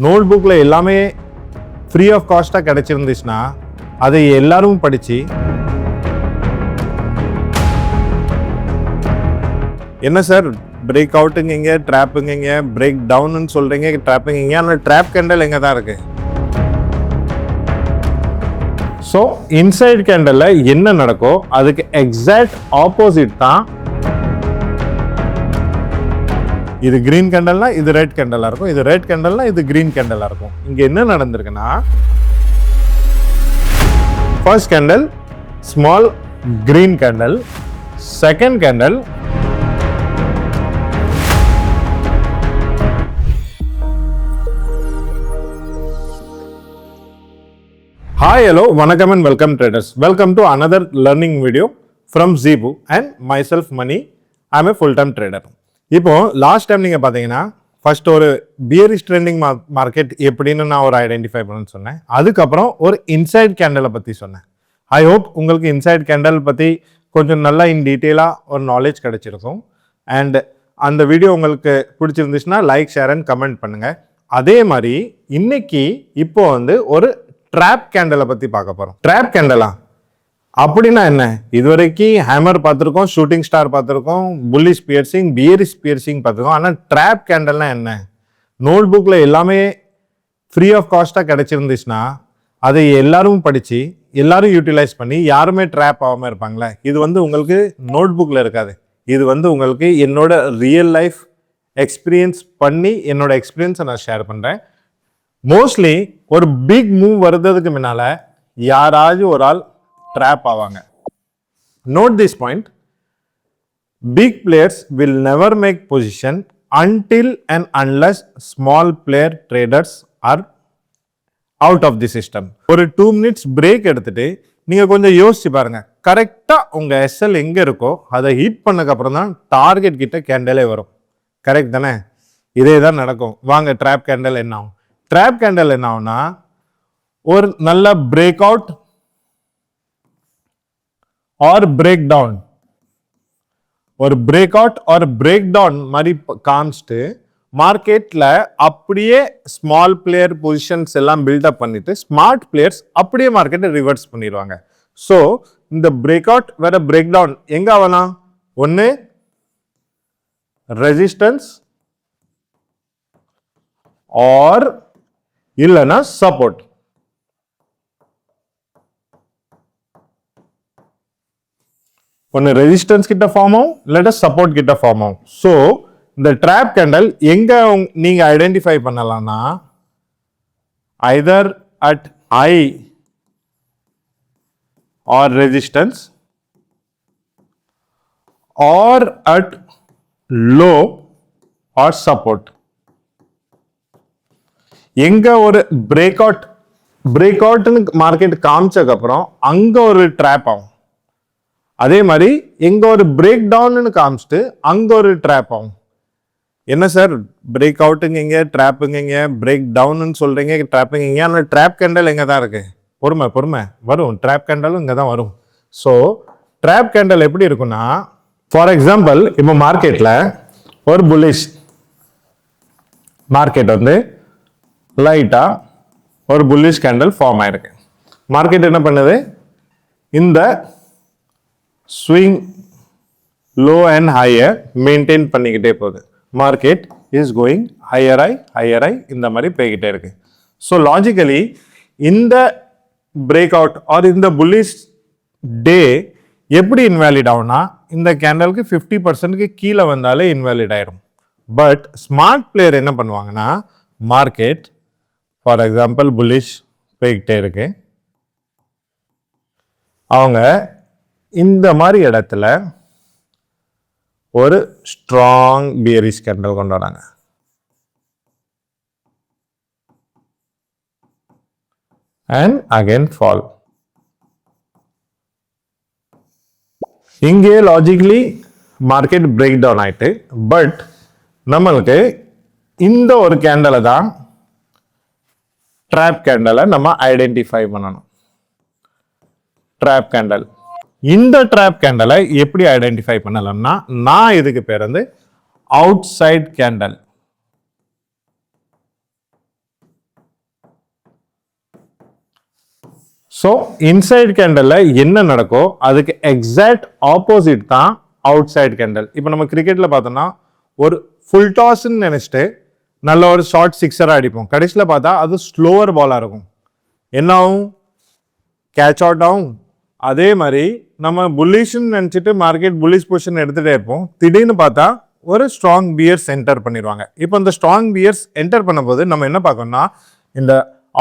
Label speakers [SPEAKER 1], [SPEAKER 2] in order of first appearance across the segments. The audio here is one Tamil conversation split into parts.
[SPEAKER 1] நோட் புக்கில் எல்லாமே ஃப்ரீ ஆஃப் காஸ்ட்டாக கிடச்சிருந்துச்சுன்னா அதை எல்லாரும் படித்து என்ன சார் பிரேக் அவுட்டுங்க ட்ராப்புங்க பிரேக் டவுன்னு சொல்கிறீங்க ட்ராப்புங்க, ஆனால் ட்ராப் கேண்டல் எங்கே தான் இருக்குது. ஸோ இன்சைட் கேண்டலில் என்ன நடக்கோ அதுக்கு எக்ஸாக்ட் ஆப்போசிட் தான் இது கிரீன் கேண்டல்னா இது ரெட் கேண்டலாக இருக்கும், இது ரெட் கேண்டல்னா இது கிரீன் கேண்டலாக இருக்கும். இங்கே என்ன நடந்திருக்குன்னா first candle small green candle, second candle Hi, hello, vanakkam and welcome traders. Welcome to another learning video from Zebu and myself Mani. I am a full-time trader. இப்போ லாஸ்ட் டைம் நீங்கள் பார்த்தீங்கன்னா ஃபர்ஸ்ட் ஒரு பியரிஷ் ட்ரெண்டிங் மார்க்கெட் எப்படின்னு நான் ஒரு ஐடென்டிஃபை பண்ணணும்னு சொன்னேன். அதுக்கப்புறம் ஒரு இன்சைட் கேண்டலை பற்றி சொன்னேன். ஐ ஹோப் உங்களுக்கு இன்சைட் கேண்டல் பற்றி கொஞ்சம் நல்லா இன் டீட்டெயிலாக ஒரு நாலேஜ் கிடைச்சிருக்கும். அண்ட் அந்த வீடியோ உங்களுக்கு பிடிச்சிருந்துச்சுன்னா லைக், ஷேர் அண்ட் கமெண்ட் பண்ணுங்கள். அதே மாதிரி இன்னைக்கு இப்போ ஒரு ட்ராப் கேண்டலை பற்றி பார்க்க போகிறோம். ட்ராப் கேண்டலா அப்படின்னா என்ன? இதுவரைக்கும் ஹேமர் பார்த்துருக்கோம், ஷூட்டிங் ஸ்டார் பார்த்துருக்கோம், புல்லிஷ் பியர்சிங், பியரிஷ் பியர்சிங் பார்த்துருக்கோம். ஆனால் ட்ராப் கேண்டல்னா என்ன? நோட் புக்கில் எல்லாமே ஃப்ரீ ஆஃப் காஸ்ட்டாக கிடச்சிருந்துச்சுன்னா அதை எல்லாரும் படித்து எல்லாரும் யூட்டிலைஸ் பண்ணி யாருமே ட்ராப் ஆகாமல் இருப்பாங்களே. இது உங்களுக்கு நோட் புக்கில் இருக்காது. இது உங்களுக்கு என்னோட ரியல் லைஃப் எக்ஸ்பீரியன்ஸ் பண்ணி என்னோட எக்ஸ்பீரியன்ஸை நான் ஷேர் பண்ணுறேன். மோஸ்ட்லி ஒரு பிக் மூவ் வருதுக்கு முன்னால் யாராச்சும் ஒரு ஆள் ட்ராப் ஆவாங்க. Note this point, big players will never make position until and unless small player traders are out of the system. ஒரு 2 minutes பிரேக் எடுத்துட்டு நீங்கள் கொஞ்சம் யோசிச்சு பாருங்க. கரெக்டாக உங்கள் எஸ்எல் எங்கே இருக்கோ அதை ஹிட் பண்ணக்கப்புறம் தான் டார்கெட் கிட்ட கேண்டலே வரும். கரெக்ட் தானே? இதே தான் நடக்கும். வாங்க ட்ராப் கேண்டல் என்ன ஆகும்? ட்ராப் கேண்டல் என்ன ஆகும்னா ஒரு நல்ல break out or break down, ஒரு break out or break down மாதிரி காமிச்சிட்டு மார்க்கெட்ல அப்படியே ஸ்மால் பிளேயர் பொசிஷன்ஸ் எல்லாம் பில்டப் பண்ணிட்டு ஸ்மார்ட் பிளேயர்ஸ் அப்படியே மார்க்கெட்டை ரிவர்ஸ் பண்ணிடுவாங்க. ஸோ இந்த பிரேக் அவுட் வேற பிரேக் டவுன் எங்க ஆகலாம்? ஒன்று ரெசிஸ்டன்ஸ் ஆர் இல்லைன்னா சப்போர்ட். ஒன்று ரெசிஸ்டன்ஸ் கிட்ட ஃபார்ம் ஆகும், இல்லாட்டா சப்போர்ட் கிட்ட ஃபார்ம் ஆகும். ஸோ இந்த ட்ராப் கேண்டல் எங்க நீங்க ஐடென்டிஃபை பண்ணலாம்னா either at high or resistance or at low or support. எங்க ஒரு பிரேக் அவுட்னு மார்க்கெட் காமிச்சதுக்கு அப்புறம் அங்க ஒரு ட்ராப் ஆகும். அதே மாதிரி எங்க ஒரு பிரேக் டவுன்னு காமிச்சிட்டு அங்க ஒரு ட்ராப் ஆகும். என்ன சார் பிரேக் அவுட்டுங்க ட்ராப்புங்க பிரேக் டவுன்னு சொல்றீங்க ட்ராப்புங்க, ஆனால் ட்ராப் கேண்டல் எங்க தான் இருக்கு? பொறுமை வரும். ட்ராப் கேண்டலும் இங்க தான் வரும். ஸோ ட்ராப் கேண்டல் எப்படி இருக்குன்னா, ஃபார் எக்ஸாம்பிள் இப்போ மார்க்கெட்ல ஒரு புல்லிஷ் மார்க்கெட் லைட்டா ஒரு புல்லிஷ் கேண்டல் ஃபார்ம் ஆயிருக்கு. மார்க்கெட் என்ன பண்ணுது? இந்த swing low and higher maintain பண்ணிக்கிட்டே போகுது. மார்க்கெட் இஸ் கோயிங் ஹையர் ஐ இந்த மாதிரி போய்கிட்டே இருக்கு. ஸோ லாஜிக்கலி இந்த பிரேக் அவுட் ஆர் இந்த புல்லிஷ் டே எப்படி இன்வேலிட் ஆகும்னா, இந்த கேண்டலுக்கு 50% கீழே வந்தாலே இன்வேலிட் ஆயிடும். பட் ஸ்மார்ட் பிளேயர் என்ன பண்ணுவாங்கன்னா, மார்க்கெட் ஃபார் எக்ஸாம்பிள் புல்லிஷ் போய்கிட்டே இருக்கு, அவங்க இந்த மாதிரி இடத்துல ஒரு ஸ்ட்ராங் பியரிஷ் கேண்டல் கொண்டு வராங்க. And again fall. இங்கே லாஜிக்கலி மார்க்கெட் பிரேக் டவுன் ஆயிட்டு, பட் நம்மளுக்கு இந்த ஒரு கேண்டலை தான் ட்ராப் கேண்டலை நம்ம ஐடென்டிஃபை பண்ணணும். ட்ராப் கேண்டல், இந்த ட்ராப் கேண்டலை எப்படி ஐடென்டிஃபை பண்ணலாம்னா, நான் இதுக்கு பேர் outside candle. So inside கேண்டலில் என்ன நடக்கோ அதுக்கு எக்ஸாக்ட் ஆப்போசிட் தான் அவுட் சைட் கேண்டல். இப்போ நம்ம கிரிக்கெட்டில் பார்த்தோம்னா ஒரு ஃபுல் டாஸ்ன்னு நினச்சிட்டு நல்ல ஒரு ஷார்ட் சிக்ஸராக அடிப்போம். கடைசியில் பார்த்தா அது ஸ்லோவர் பாலாக இருக்கும். என்ன ஆகும்? கேட்ச் அவுட் ஆகும். அதே மாதிரி நம்ம புல்லிஷ்ன்னு நினச்சிட்டு மார்க்கெட் புல்லிஷ் பொசிஷன் எடுத்துகிட்டே இருப்போம். திடீர்னு பார்த்தா ஒரு ஸ்ட்ராங் பியர்ஸ் என்டர் பண்ணிடுவாங்க. இப்போ இந்த ஸ்ட்ராங் பியர்ஸ் என்டர் பண்ணும்போது நம்ம என்ன பார்க்கணும்னா இந்த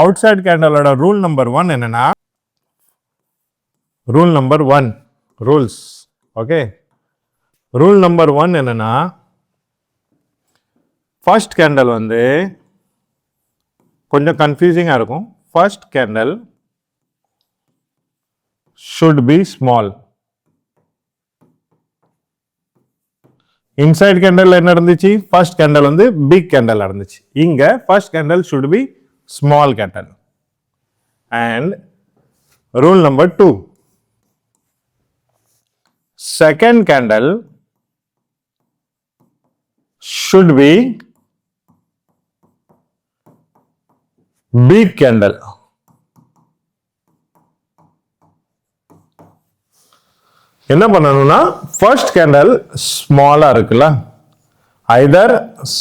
[SPEAKER 1] அவுட் சைட் கேண்டலோட ரூல் நம்பர் 1 என்னன்னா rule number 1 rules. Okay, rule number 1 என்னன்னா ஃபர்ஸ்ட் கேண்டல் வந்து கொஞ்சம் கன்ஃபியூசிங்காக இருக்கும். First candle should be small. Inside candle என்ன இருந்துச்சு? ஃபர்ஸ்ட் கேண்டல் வந்து பிக் கேண்டல் இருந்துச்சு. இங்க first candle should be small candle. And rule number 2, second candle should be big candle. என்ன பண்ணணும்னா ஃபர்ஸ்ட் கேண்டல் ஸ்மாலா இருக்குல்ல, either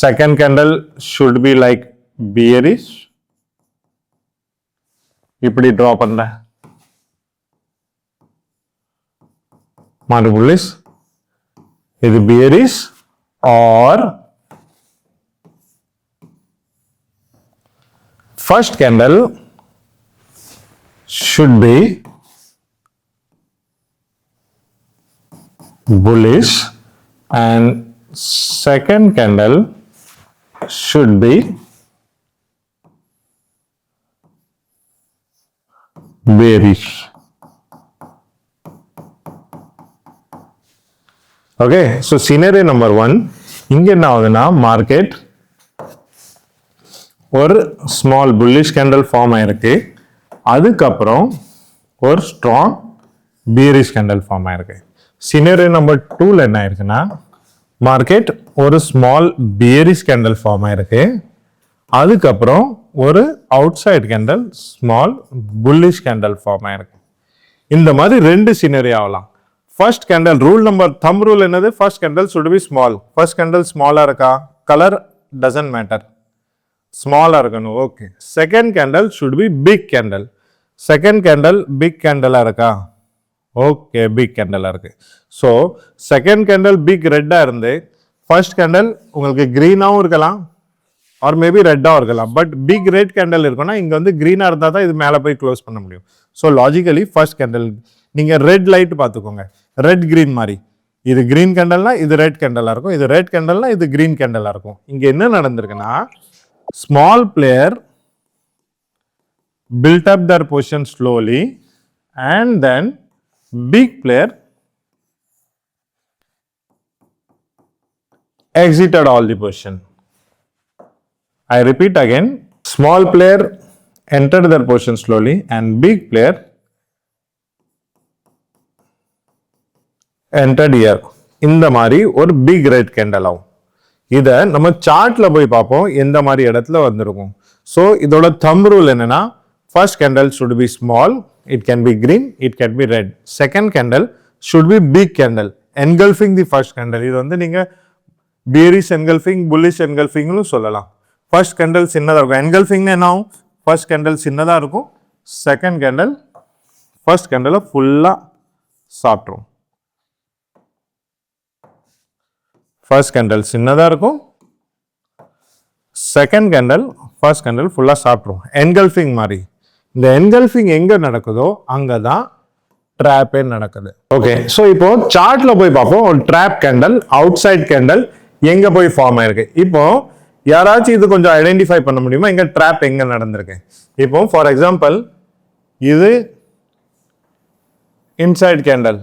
[SPEAKER 1] second candle should be like bearish, இப்படி டிரா பண்றேன் மாறு புல்லிஷ், இது bearish, or first candle should be bullish and second candle should be bearish. Okay, so scenario number 1, இங்க என்ன ஆகுதுன்னா மார்க்கெட் ஒரு ஸ்மால் bullish candle ஃபார்ம் ஆயிருக்கு, அதுக்கப்புறம் ஒரு ஸ்ட்ராங் bearish candle ஃபார்ம் ஆயிருக்கு. சினரியோ நம்பர் 2ல என்ன ஆயிருக்குன்னா மார்க்கெட் ஒரு ஸ்மால் பியரிஷ் கேண்டல் ஃபார்ம் ஆயிருக்கு, அதுக்கப்புறம் ஒரு outside candle small bullish candle form ஆயிருக்கு. இந்த மாதிரி ரெண்டு சினரியோ ஆகலாம். ஃபர்ஸ்ட் கேண்டல் ரூல் நம்பர் தம் ரூல் என்னது? First candle should be small. First candle ஸ்மாலா இருக்கா? கலர் டசன்ட் மேட்டர், ஸ்மாலா இருக்கணும். Okay, second candle should be big candle. Second candle big கேண்டலா இருக்கா? ஓகே, பிக் கேண்டலா இருக்கு. ஸோ செகண்ட் கேண்டல் பிக் ரெட்டா இருந்து ஃபர்ஸ்ட் கேண்டல் உங்களுக்கு கிரீனாகவும் இருக்கலாம் ஆர் மேபி ரெட்டாகவும் இருக்கலாம். பட் பிக் ரெட் கேண்டல் இருக்குன்னா இங்கே வந்து கிரீனாக இருந்தால் தான் இது மேலே போய் க்ளோஸ் பண்ண முடியும். ஸோ லாஜிக்கலி ஃபர்ஸ்ட் கேண்டல் நீங்கள் ரெட் லைட் பார்த்துக்கோங்க, ரெட் கிரீன் மாதிரி. இது கிரீன் கேண்டல்னா இது ரெட் கேண்டலாக இருக்கும், இது ரெட் கேண்டல்னா இது கிரீன் கேண்டலாக இருக்கும். இங்கே என்ன நடந்திருக்குன்னா small player built up their position slowly and then big player exited all the position. I repeat again, small player entered their position slowly and big player entered here. இந்த மாதிரி ஒரு பிக் ரெட் கேண்டல் ஆகும். இதை நம்ம சார்ட்ல போய் பார்ப்போம் எந்த மாதிரி இடத்துல வந்திருக்கும். ஸோ இதோட தம் ரூல் என்னன்னா first candle should be small, it can be green, it can be red. Second candle should be big candle engulfing the first candle. இது வந்து நீங்க bearish engulfing, bullish engulfing னு சொல்லலாம். ஃபர்ஸ்ட் கேண்டல் சின்னதா இருக்கும், engulfing என்ன ஆகும்? ஃபர்ஸ்ட் கேண்டல் சின்னதா இருக்கும், செகண்ட் கேண்டல் ஃபர்ஸ்ட் கேண்டலை ஃபுல்லா சாப்பிட்ரும். ஃபர்ஸ்ட் கேண்டல் சின்னதா இருக்கும், செகண்ட் கேண்டல் ஃபர்ஸ்ட் கேண்டல் ஃபுல்லா சாப்பிட்ரும். engulfing மாதிரி. இந்த என்கல்ஃபிங் எங்க நடக்குதோ அங்கதான் ட்ராப்பே நடக்குது. ஓகே, ஸோ இப்போ சார்ட்ல போய் பார்ப்போம் ஒரு trap candle outside candle எங்க போய் ஃபார்ம் ஆயிருக்கு. இப்போ யாராச்சும் இது கொஞ்சம் ஐடென்டிஃபை பண்ண முடியுமா எங்க ட்ராப் எங்க நடந்திருக்கு? இப்போ ஃபார் எக்ஸாம்பிள் இது இன்சைட் கேண்டல்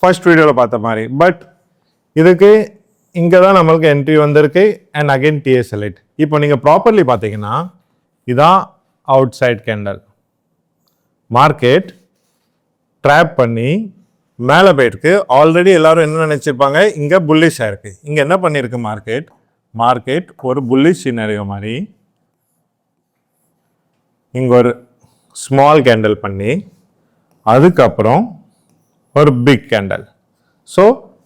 [SPEAKER 1] ஃபர்ஸ்ட் வீடியோவில் பார்த்த மாதிரி, பட் இதுக்கு இங்கே தான் நம்மளுக்கு என்ட்ரி வந்திருக்கு அண்ட் அகைன் டிஎஸ்எல்ஐட். இப்போ நீங்கள் ப்ராப்பர்லி பார்த்தீங்கன்னா இதான் outside candle. Market trap பண்ணி மேலே போயிருக்கு. ஆல்ரெடி எல்லாரும் என்ன நினச்சிருப்பாங்க, இங்கே புல்லிஷ் ஆயிருக்கு. இங்கே என்ன பண்ணியிருக்கு மார்க்கெட் ஒரு புல்லிஷ் சினாரியோ மாதிரி இங்கே ஒரு ஸ்மால் கேண்டில் பண்ணி அதுக்கப்புறம் ஒரு big candle. So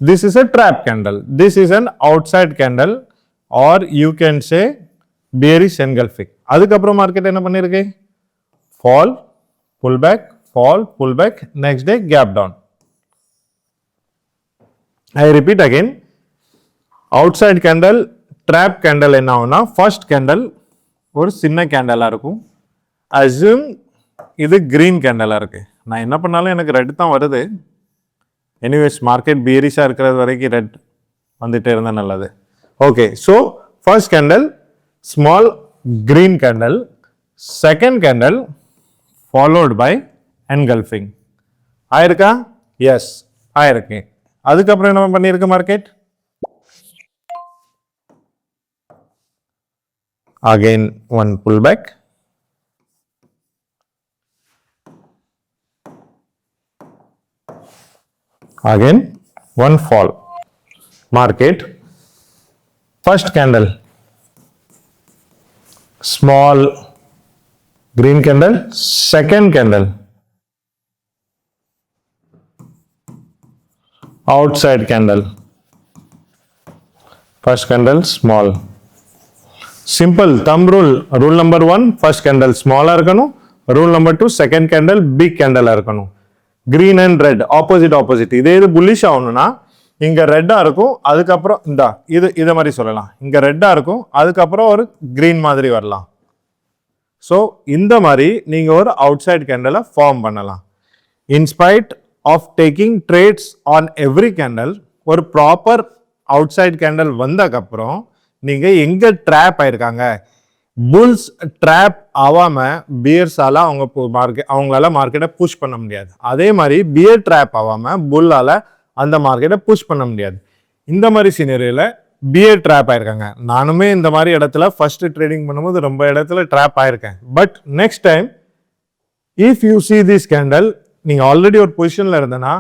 [SPEAKER 1] this is a trap candle. This is an outside candle or you can say bearish engulfing. அதுக்கப்புறம் மார்க்கெட் என்ன பண்ணிருக்கு? Fall, pull back, fall, pull back, next day gap down. I repeat again, outside candle, trap candle என்ன ஆகும்னா ஃபர்ஸ்ட் கேண்டில் ஒரு சின்ன கேண்டலாக இருக்கும். அஸ்யூம் இது கிரீன் கேண்டலாக இருக்குது. நான் என்ன பண்ணாலும் எனக்கு ரெட் தான் வருது. எனிவேஸ் மார்க்கெட் பியரிஷாக இருக்கிறது வரைக்கும் ரெட் வந்துகிட்டே இருந்தால் நல்லது. Okay, so first candle small green candle, second candle followed by engulfing. ஆயிருக்கா? எஸ், ஆயிருக்கு. அதுக்கப்புறம் என்ன பண்ணியிருக்கு மார்க்கெட்? Again one pullback, again one fall. Market first candle small green candle, second candle outside candle, first candle small. Simple thumb rule. Rule number 1, first candle smaller இருக்கணும். Rule number 2, second candle big candle இருக்கணும். Green and red opposite. இதே இது bullish ஆகணும்னா இங்க ரெட்டா இருக்கும், அதுக்கப்புறம் இதை மாதிரி சொல்லலாம். இங்க ரெட்டா இருக்கும், அதுக்கப்புறம் ஒரு கிரீன் மாதிரி வரலாம். ஸோ இந்த மாதிரி நீங்க ஒரு அவுட் சைட் கேண்டலை ஃபார்ம் பண்ணலாம். In spite of taking trades on every candle, ஒரு ப்ராப்பர் அவுட் சைட் கேண்டல் வந்ததுக்கப்புறம் நீங்க எங்க ட்ராப் ஆயிருக்காங்க, புல்ஸ் ட்ராப் ஆகாம பியர்ஸால அவங்களால மார்க்கெட்டை புஷ் பண்ண முடியாது. அதே மாதிரி பியர் ட்ராப் ஆகாம புல்லால அந்த மார்க்கெட்டை புஷ் பண்ண முடியாது. இந்த மாதிரி சினரியோல பியர் ட்ராப் ஆயிருக்காங்க. நானுமே இந்த மாதிரி இடத்துல ஃபர்ஸ்ட் ட்ரேடிங் பண்ணும்போது ரொம்ப இடத்துல ட்ராப் ஆயிருக்கேன். But next time if you see this candle, நீங்க ஆல்ரெடி ஒரு பொசிஷன்ல இருந்தனா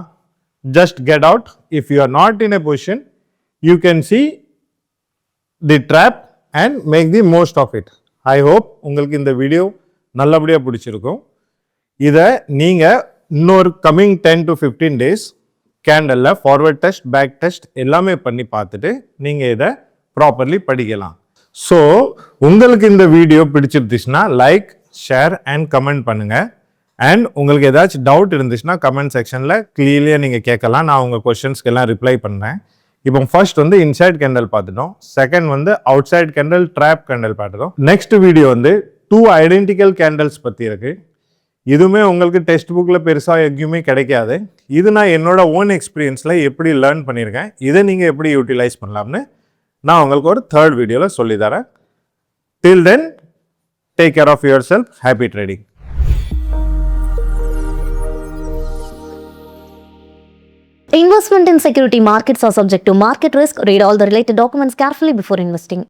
[SPEAKER 1] just get out. If you are not in a position, you can see the trap and make the most of it. I hope உங்களுக்கு இந்த வீடியோ நல்லபடியாக பிடிச்சிருக்கும். இதை நீங்கள் இன்னொரு கம்மிங் 10 to 15 days கேண்டலில் ஃபார்வர்ட் டெஸ்ட், பேக் டெஸ்ட் எல்லாமே பண்ணி பார்த்துட்டு நீங்கள் இதை ப்ராப்பர்லி படிக்கலாம். ஸோ உங்களுக்கு இந்த வீடியோ பிடிச்சிருந்துச்சுன்னா லைக், ஷேர் அண்ட் கமெண்ட் பண்ணுங்கள். அண்ட் உங்களுக்கு ஏதாச்சும் டவுட் இருந்துச்சுன்னா கமெண்ட் செக்ஷனில் கிளியர்லியாக நீங்கள் கேட்கலாம். நான் உங்கள் கொஸ்டின்ஸ்க்கு எல்லாம் ரிப்ளை பண்ணேன். இப்போ ஃபர்ஸ்ட் வந்து இன்சைட் கேண்டல் பார்த்துட்டோம், செகண்ட் வந்து outside candle, trap candle பார்த்துட்டோம். நெக்ஸ்ட் வீடியோ வந்து 2 ஐடென்டிக்கல் கேண்டல்ஸ் பற்றி இருக்கு. இதுவுமே உங்களுக்கு டெக்ஸ்ட் புக்கில் பெருசாக எங்கேயுமே கிடைக்காது. இது நான் என்னோட ஓன் எக்ஸ்பீரியன்ஸில் எப்படி லேர்ன் பண்ணியிருக்கேன், இதை நீங்கள் எப்படி யூட்டிலைஸ் பண்ணலாம்னு நான் உங்களுக்கு ஒரு தேர்ட் வீடியோவில் சொல்லித்தரேன். Till then, take care of yourself. Happy trading.
[SPEAKER 2] Investment in security markets are subject to market risk. Read all the related documents carefully before investing.